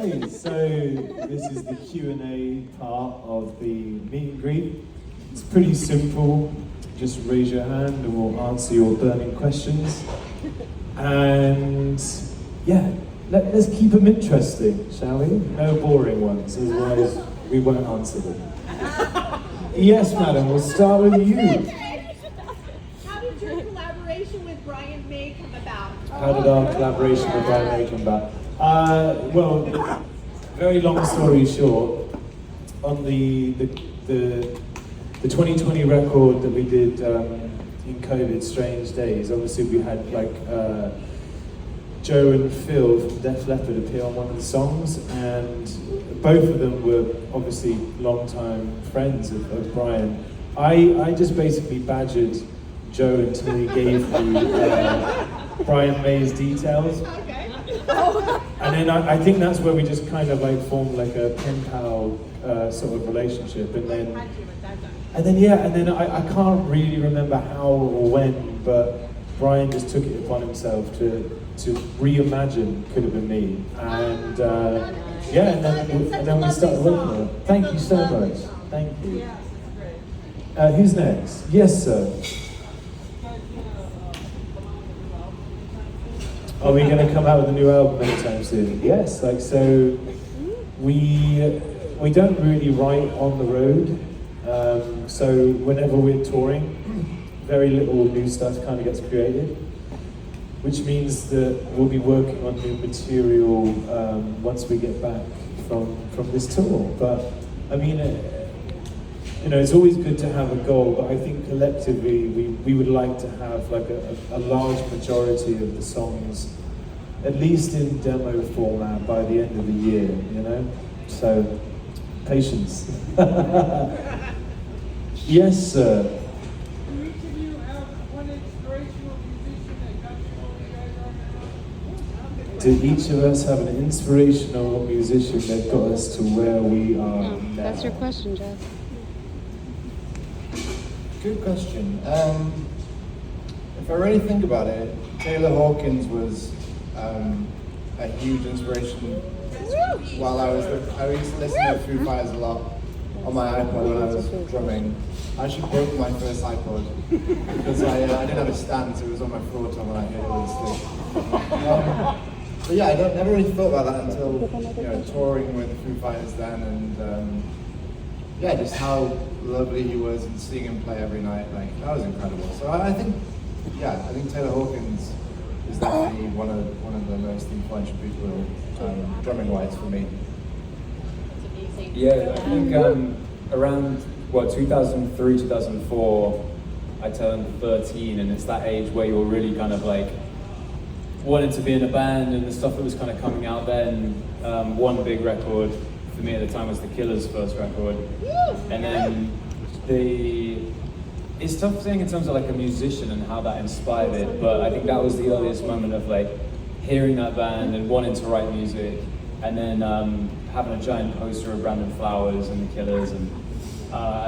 Okay, so this is the Q&A part of the meet and greet. It's pretty simple. Just raise your hand and we'll answer your burning questions. And yeah, let's keep them interesting, shall we? No boring ones, otherwise we won't answer them. Yes, madam, we'll start with you. How did your collaboration with Brian May come about? How did our collaboration with Brian May come about? Well, very long story short, on the 2020 record that we did in COVID, Strange Days, obviously we had like Joe and Phil from Def Leppard appear on one of the songs, and both of them were obviously long-time friends of Brian. I just basically badgered Joe until he gave me Brian May's details. Okay. And then I think that's where we just kind of like formed like a pen pal sort of relationship, and then I can't really remember how or when, but Brian just took it upon himself to reimagine Could Have Been Me, and and then we started working on it. Thank you so much. Thank you. Who's next? Yes, sir. Are we going to come out with a new album anytime soon? Yes, like so. We don't really write on the road, so whenever we're touring, very little new stuff kind of gets created, which means that we'll be working on new material once we get back from this tour. But I mean, it's always good to have a goal, but I think collectively we would like to have like a large majority of the songs at least in demo format by the end of the year, So, patience. Yes, sir. Do each of you have one inspirational musician that got you over the guys? Do each of us have an inspirational musician that got us to where we are now? That's your question, Jeff. Good question. If I really think about it, Taylor Hawkins was a huge inspiration. While I used to listen to Foo Fighters a lot on my iPod when I was drumming. I actually broke my first iPod because I didn't have a stand, so it was on my floor tom when I heard all this thing. But yeah, I never really thought about that until touring with Foo Fighters then, and just how lovely he was, and seeing him play every night, like that was incredible. So I think Taylor Hawkins is definitely one of the most influential people, drumming wise for me. Yeah, I think around 2003, 2004, I turned 13, and it's that age where you're really kind of like wanted to be in a band, and the stuff that was kind of coming out then. One big record for me at the time was The Killer's first record, and then it's tough saying in terms of like a musician and how that inspired it, but I think that was the earliest moment of like hearing that band and wanting to write music, and then having a giant poster of Brandon Flowers and The Killers, and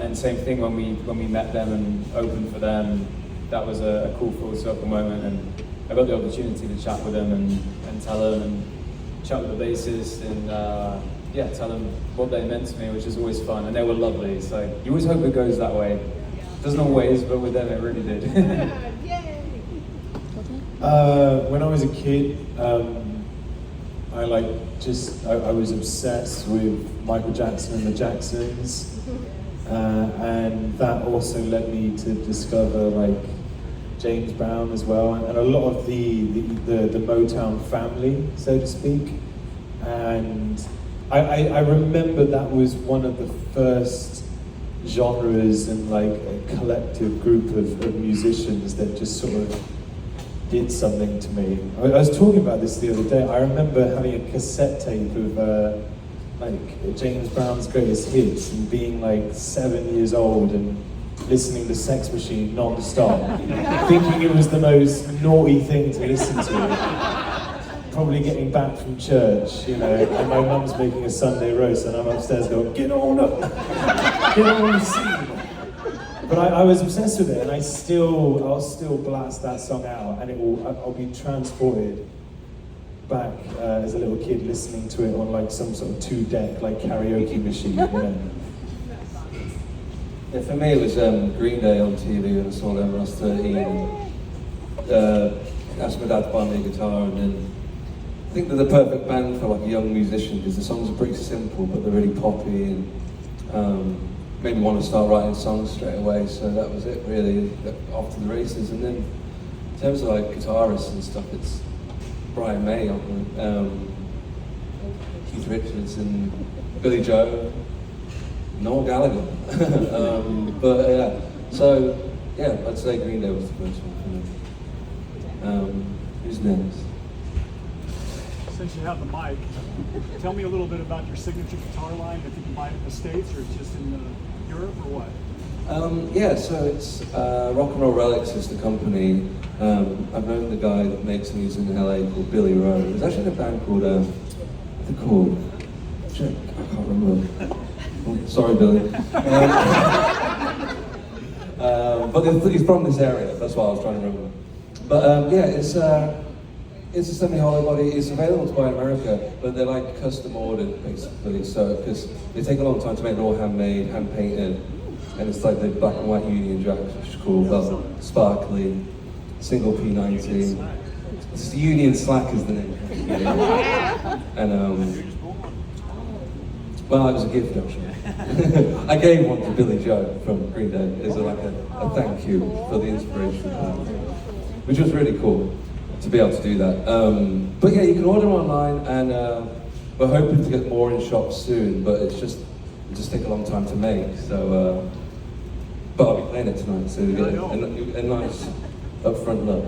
then same thing when we met them and opened for them. That was a cool full circle moment, and I got the opportunity to chat with them and tell them, and chat with the bassist, and tell them what they meant to me, which is always fun, and they were lovely. So you always hope it goes that way. Doesn't always, but with them it really did. When I was a kid, I was obsessed with Michael Jackson and the Jacksons, and that also led me to discover like James Brown as well, and a lot of the Motown family, so to speak. And I remember that was one of the first genres and like a collective group of musicians that just sort of did something to me. I was talking about this the other day. I remember having a cassette tape of like James Brown's greatest hits and being like 7 years old and listening to Sex Machine non-stop, thinking it was the most naughty thing to listen to. Probably getting back from church, and my mum's making a Sunday roast and I'm upstairs going, get on up, get on the scene. But I was obsessed with it, and I'll still blast that song out, and I'll be transported back as a little kid listening to it on like some sort of 2-deck like karaoke machine, you know. Yeah, for me it was Green Day on TV when I saw them when I was 13. Asked my dad to buy me a guitar, and then I think they're the perfect band for like a young musician because the songs are pretty simple but they're really poppy and made me want to start writing songs straight away. So that was it really, off to the races. And then in terms of like guitarists and stuff, it's Brian May, Keith Richards and Billy Joe, Noel Gallagher. But yeah, so yeah, I'd say Green Day was the first one for me. Who's next? Since you have the mic, tell me a little bit about your signature guitar line, if you can buy it in the States or just in Europe or what? Yeah, so it's Rock and Roll Relics is the company. I've known the guy that makes these in LA called Billy Rowe. There's actually a band called, what's it called? Shit, I can't remember. Oh, sorry, Billy. But he's from this area, that's what I was trying to remember. But yeah, it's a semi-hollow body. It's available to buy in America, but they're like custom ordered basically. So because they take a long time to make, they're all handmade, hand painted, and it's like the black and white Union Jacks, which is cool, but sparkly, single P90. It's the Union Slack is the name. And well, it was a gift actually. I gave one to Billy Joe from Green Day as like a thank you for the inspiration, which was really cool to be able to do that. But yeah, you can order online, and we're hoping to get more in shops soon, but it just take a long time to make. So, but I'll be playing it tonight, so we get a nice upfront look.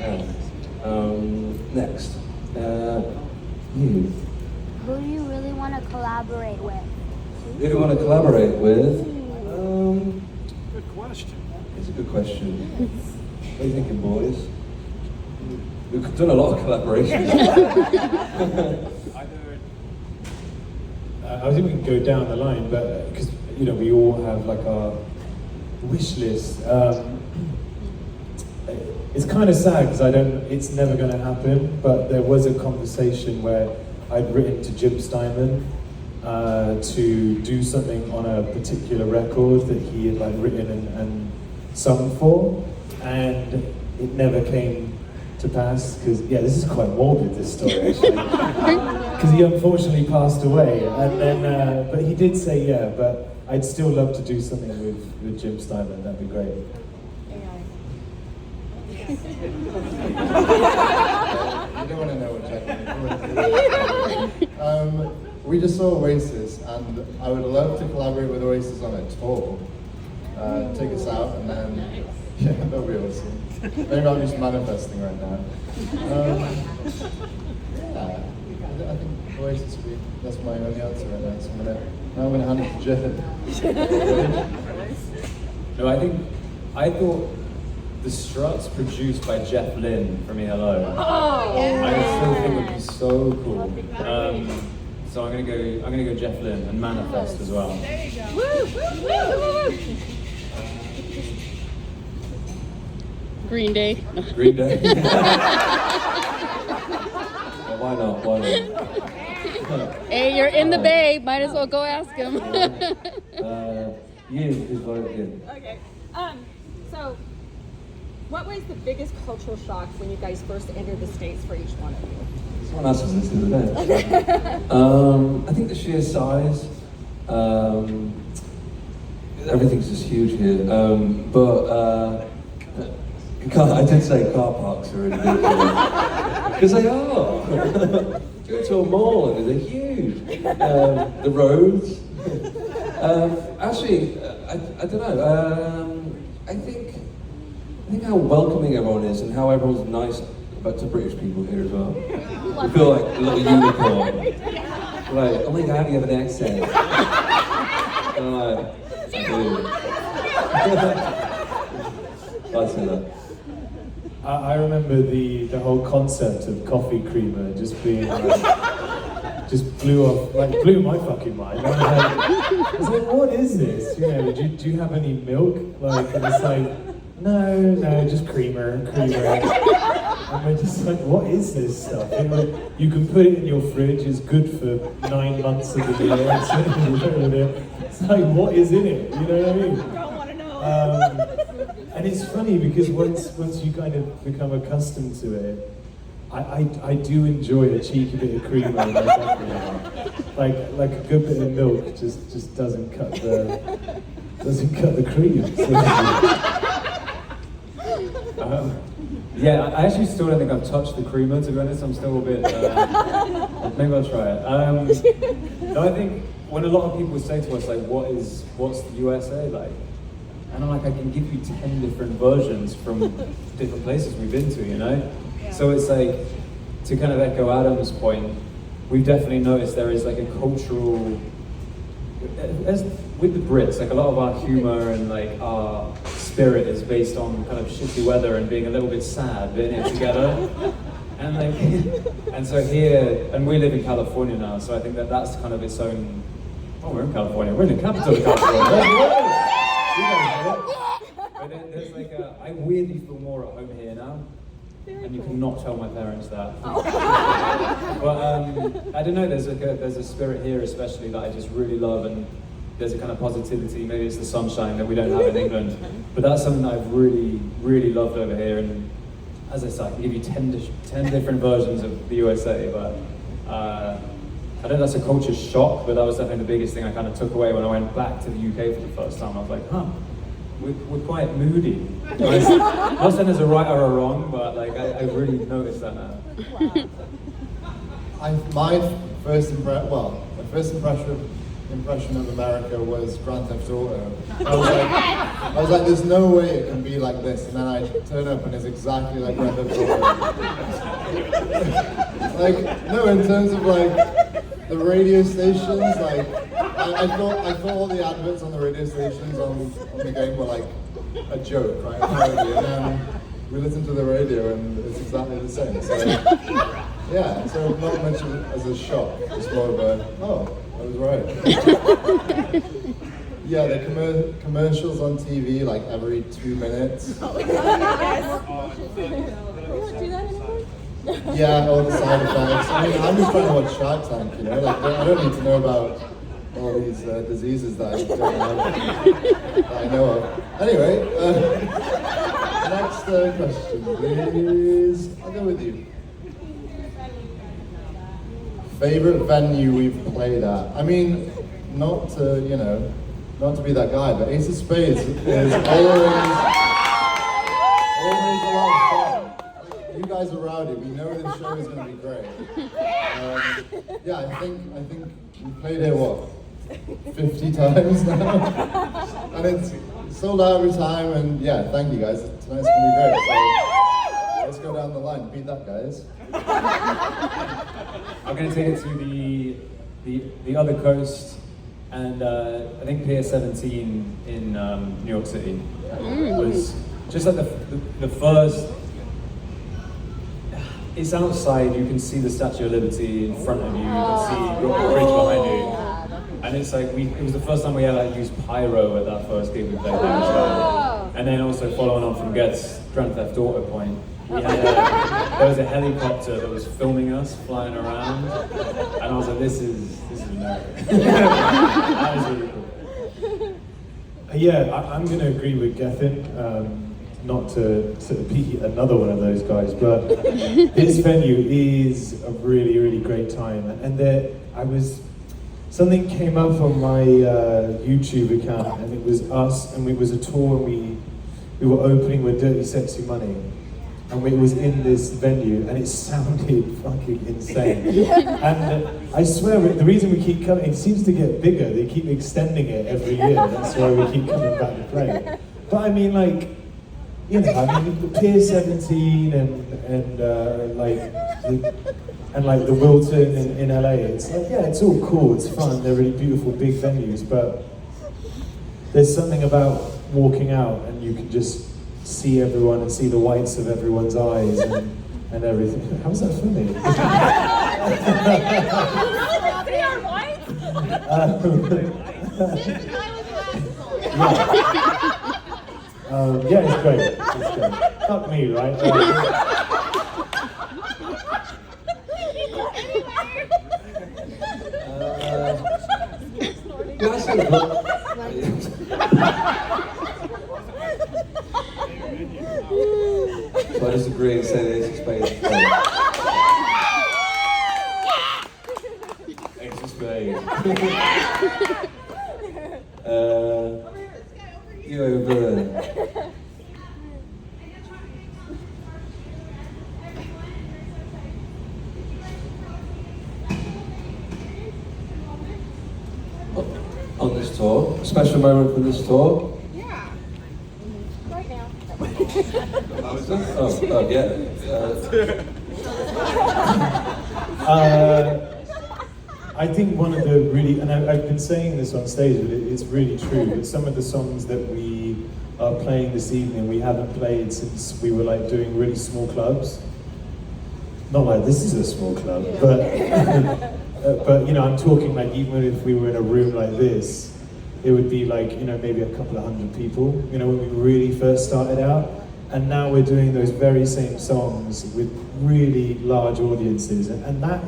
Yeah. Next, you. Who do you really want to collaborate with? Who do you want to collaborate with? Good question. It's a good question. What are you thinking, boys? We've done a lot of collaborations. I think we can go down the line, but because you know we all have like our wish list. It's kind of sad because it's never going to happen. But there was a conversation where I'd written to Jim Steinman to do something on a particular record that he had like written and sung for, and it never came to pass because this is quite morbid, this story actually, because he unfortunately passed away, and then but he did say but I'd still love to do something with Jim Steinman. That'd be great. You don't want to know what Gethin. We just saw Oasis, and I would love to collaborate with Oasis on a tour. Take us out, and then yeah, that'll be awesome. Maybe I'm just manifesting right now. Yeah, I think Oasis would be. That's my only answer right now. So I'm gonna hand it to Gethin. No, I thought the Struts produced by Jeff Lynne from ELO. I still think would be so cool. So I'm gonna go Jeff Lynne and Manifest as well. There you go. Green Day. Green Day. Well, why not? Hey, you're in the Bay. Might as well go ask him. Who's voting? Okay. So, what was the biggest cultural shock when you guys first entered the States for each one of you? Someone asked us this the other day. I think the sheer size. Everything's just huge here. I did say car parks are really big because they are. Go to a mall and they're huge. The roads. Actually, I don't know. I think how welcoming everyone is and how everyone's nice to British people here as well. We feel like a little unicorn. Like, oh my god, you have an accent. And I'm like, I do. I say that. I remember the whole concept of coffee creamer just being like, just blew my fucking mind. I was like, what is this? You know, do you have any milk? Like, and it's like, No, just creamer. And we're just like, what is this stuff? You can put it in your fridge, it's good for 9 months of the year. It's like, what is in it? You know what I mean? I don't want to know. And it's funny because once you kind of become accustomed to it, I do enjoy a cheeky bit of creamer in my coffee. Like a good bit of milk just doesn't cut the cream. So, Yeah, I actually still don't think I've touched the creamer, to be honest. I'm still a bit, maybe I'll try it. No, I think when a lot of people say to us, like, what's the USA like? And I'm like, I can give you 10 different versions from different places we've been to, you know? Yeah. So it's like, to kind of echo Adam's point, we've definitely noticed there is like a cultural, as with the Brits, like a lot of our humor and like our spirit is based on kind of shitty weather and being a little bit sad, being it together. And like, and so here, and we live in California now, so I think that's kind of its own, oh, we're in California, we're in the capital of California. You guys know it. But there's like I weirdly feel more at home here now. And you cannot tell my parents that. But I don't know, there's a spirit here especially that I just really love, and there's a kind of positivity, maybe it's the sunshine that we don't have in England, but that's something that I've really, really loved over here. And as I said, I can give you 10 different versions of the USA, but I don't know if that's a culture shock, but that was definitely the biggest thing I kind of took away when I went back to the UK for the first time. I was like, huh. We're quite moody. Not saying there's a right or a wrong, but like I really noticed that now. My first impression of America was Grand Theft Auto. I was like, there's no way it can be like this, and then I turn up and it's exactly like Grand Theft Auto. Like, no, in terms of like the radio stations, like I thought all the adverts on the radio stations on the game were like a joke, right? And then we listened to the radio and it's exactly the same. So yeah, so not much as a shock, it's more of a, oh, I was right. Yeah, the commercials on TV like every 2 minutes. We don't do that anymore? Yeah, all the side effects. I mean, I'm just trying to watch Shark Tank, you know? Like, I don't need to know about all these diseases that I don't know, that I know of. Anyway, next question, please. I'll go with you. Favorite venue we've played at? I mean, not to be that guy, but Ace of Spades is always a lot of fun. You guys are rowdy. We know this show is going to be great. Yeah, I think we played here 50 times now, and it's sold out every time. And yeah, thank you guys. Tonight's going to be great. So let's go down the line. Beat that, guys. I'm going to take it to the other coast, and I think Pier 17 in New York City was just like the first. It's outside, you can see the Statue of Liberty in front of you, you can see the bridge behind you. And it's like, it was the first time we ever used pyro at that first gig we played there as well. And then also following on from Get's Grand Theft Auto point, we had there was a helicopter that was filming us flying around, and I was like, this is America. That was really cool. Yeah, I'm going to agree with Gethin. Not to be another one of those guys, but this venue is a really, really great time. And something came up on my YouTube account, and it was us, and it was a tour. We were opening with Dirty Sexy Money, and it was in this venue, and it sounded fucking insane. And I swear, the reason we keep coming, it seems to get bigger. They keep extending it every year. That's why we keep coming back to play. But I mean, like, you know, I mean, the Pier 17 and the Wilton in LA. It's like, yeah, it's all cool. It's fun. They're really beautiful, big venues. But there's something about walking out and you can just see everyone and see the whites of everyone's eyes and everything. How's that funny? See our whites? The guy with glasses on. Yeah, it's great. It's great. Fuck me, right? Guys, so I disagree and say the Ace of Spades. Ace of Spades. You over there. On this tour, a special moment for this tour. Yeah. Right now. Oh yeah. I think one of the really, and I've been saying this on stage, but it's really true, that some of the songs that we are playing this evening, we haven't played since we were like doing really small clubs. Not like this is a small club, but you know, I'm talking like even if we were in a room like this, it would be like, you know, maybe a couple of hundred people, you know, when we really first started out. And now we're doing those very same songs with really large audiences, and that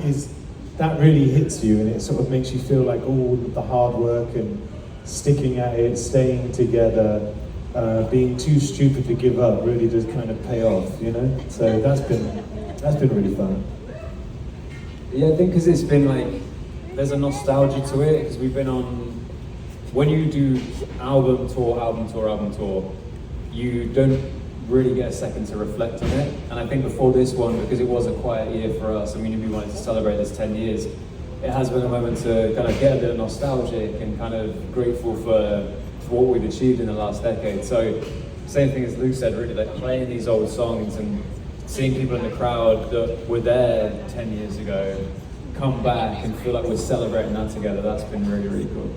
really hits you, and it sort of makes you feel like all the hard work and sticking at it, staying together, being too stupid to give up really does kind of pay off, you know? So that's been really fun. Yeah, I think because it's been like, there's a nostalgia to it, because we've been on, when you do album tour, you don't really get a second to reflect on it. And I think before this one, because it was a quiet year for us, I mean, we wanted to celebrate this 10 years, it has been a moment to kind of get a bit nostalgic and kind of grateful for what we've achieved in the last decade. So, same thing as Luke said, really, like playing these old songs and seeing people in the crowd that were there 10 years ago come back and feel like we're celebrating that together, that's been really, really cool.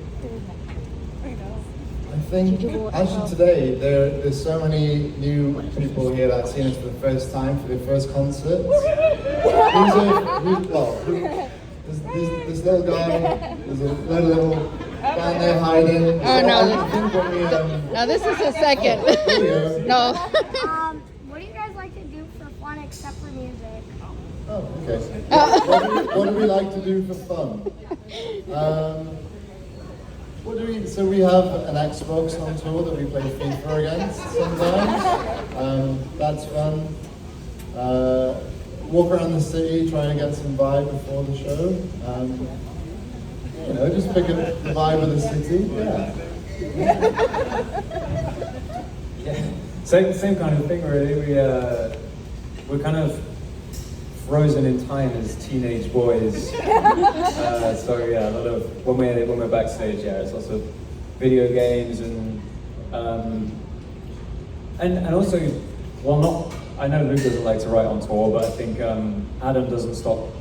I think actually today there's so many new people here that have seen us for the first time for their first concert. This little guy, there's a little band there hiding. Oh no! I think when we, No, this is the second. No. What do you guys like to do for fun except for music? Oh, okay. What do we like to do for fun? So we have an Xbox on tour that we play FIFA against sometimes. That's fun. Walk around the city, try and get some vibe before the show. You know, just pick up the vibe of the city. Yeah, same kind of thing really. We're kind of frozen in time as teenage boys. So yeah, a lot of when we're backstage, yeah, it's lots of video games and also, well, not. I know Luke doesn't like to write on tour, but I think Adam doesn't stop.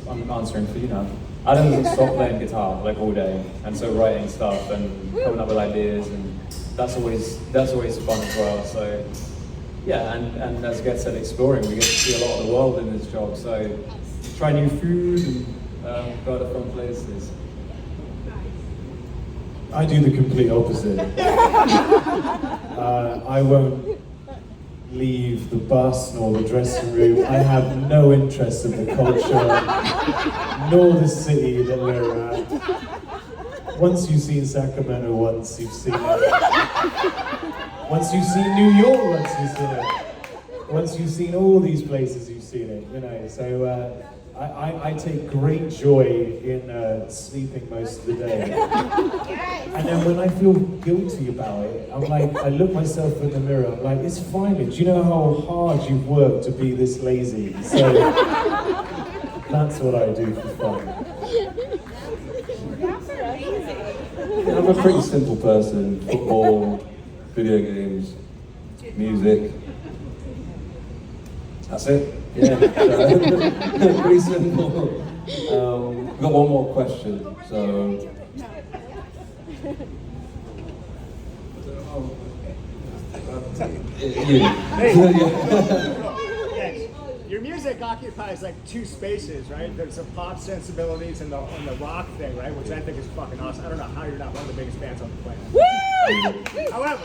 I'm answering for you now. Adam doesn't stop playing guitar like all day, and so writing stuff and coming up with ideas, and that's always fun as well. So. Yeah, and as Get said, exploring. We get to see a lot of the world in this job, so try new food and go to fun places. I do the complete opposite. I won't leave the bus nor the dressing room. I have no interest in the culture, nor the city that we're at. Once you've seen Sacramento, once you've seen it. Once you've seen New York, once you've seen it. Once you've seen all these places, you've seen it, you know. So I take great joy in sleeping most of the day. And then when I feel guilty about it, I'm like, I look myself in the mirror, I'm like, it's fine. Do you know how hard you've worked to be this lazy? So that's what I do for fun. Yeah, I'm a pretty simple person. Football, video games, music. That's it. Yeah. Pretty simple. We've got one more question. So. Your music occupies like two spaces, right? There's the pop sensibilities and the rock thing, right? Which I think is fucking awesome. I don't know how you're not one of the biggest bands on the planet. However,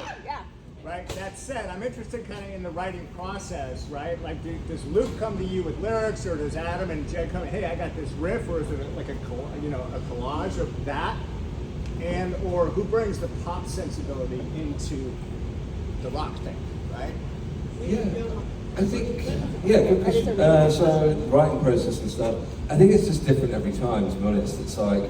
right? That said, I'm interested kind of in the writing process, right? Like, does Luke come to you with lyrics, or does Adam and Jed come, hey, I got this riff, or is it like a collage of that? And, or who brings the pop sensibility into the rock thing, right? Yeah, I think, yeah, good question. So, writing process and stuff, I think it's just different every time, to be honest. It's like,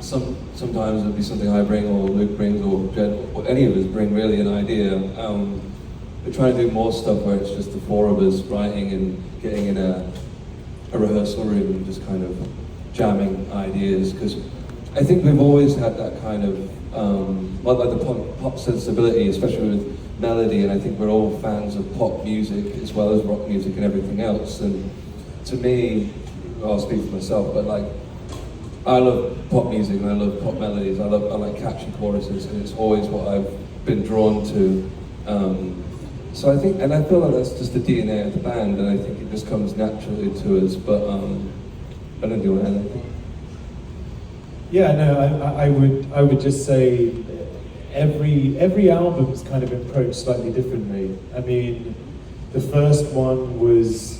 sometimes it'll be something I bring, or Luke brings, or Jed, or any of us bring really an idea. We're trying to do more stuff where it's just the four of us writing and getting in a rehearsal room and just kind of jamming ideas, because I think we've always had that kind of, like the pop sensibility, especially with melody, and I think we're all fans of pop music as well as rock music and everything else. And to me, well, I'll speak for myself, but like, I love pop music and I love pop melodies. I like catchy choruses, and it's always what I've been drawn to. So I think, and I feel like that's just the DNA of the band, and I think it just comes naturally to us. But I don't do anything. Yeah, no, I would just say every album's kind of approached slightly differently. I mean, the first one was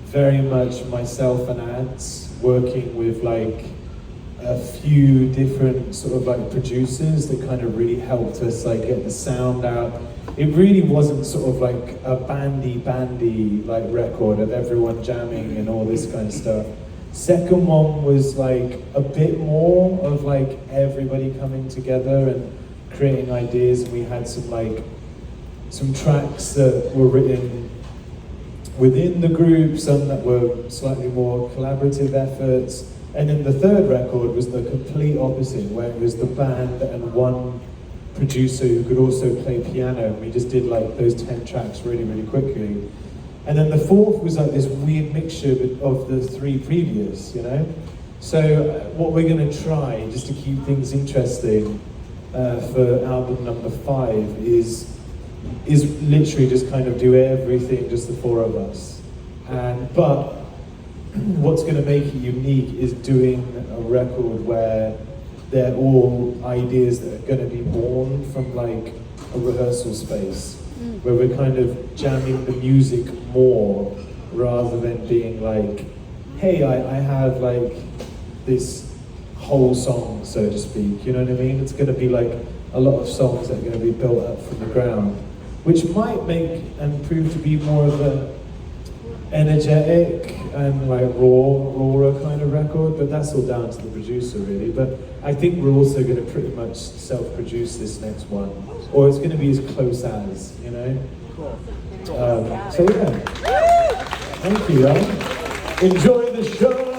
very much myself and Ads working with like a few different sort of like producers that kind of really helped us like get the sound out. It really wasn't sort of like a bandy like record of everyone jamming and all this kind of stuff. Second one was like a bit more of like everybody coming together and creating ideas, and we had some tracks that were written within the group, some that were slightly more collaborative efforts. And then the third record was the complete opposite, where it was the band and one producer who could also play piano, and we just did like those 10 tracks really, really quickly. And then the fourth was like this weird mixture of the three previous, you know? So what we're gonna try, just to keep things interesting, for album number 5 is literally just kind of do everything, just the four of us. But what's gonna make it unique is doing a record where they're all ideas that are gonna be born from like a rehearsal space, where we're kind of jamming the music more rather than being like, hey, I have like this whole song, so to speak, you know what I mean? It's going to be like a lot of songs that are going to be built up from the ground, which might make and prove to be more of a energetic and like rawer kind of record, but that's all down to the producer really. But I think we're also going to pretty much self-produce this next one, or it's going to be as close as, you know? Cool. So yeah, thank you, y'all. Enjoy the show.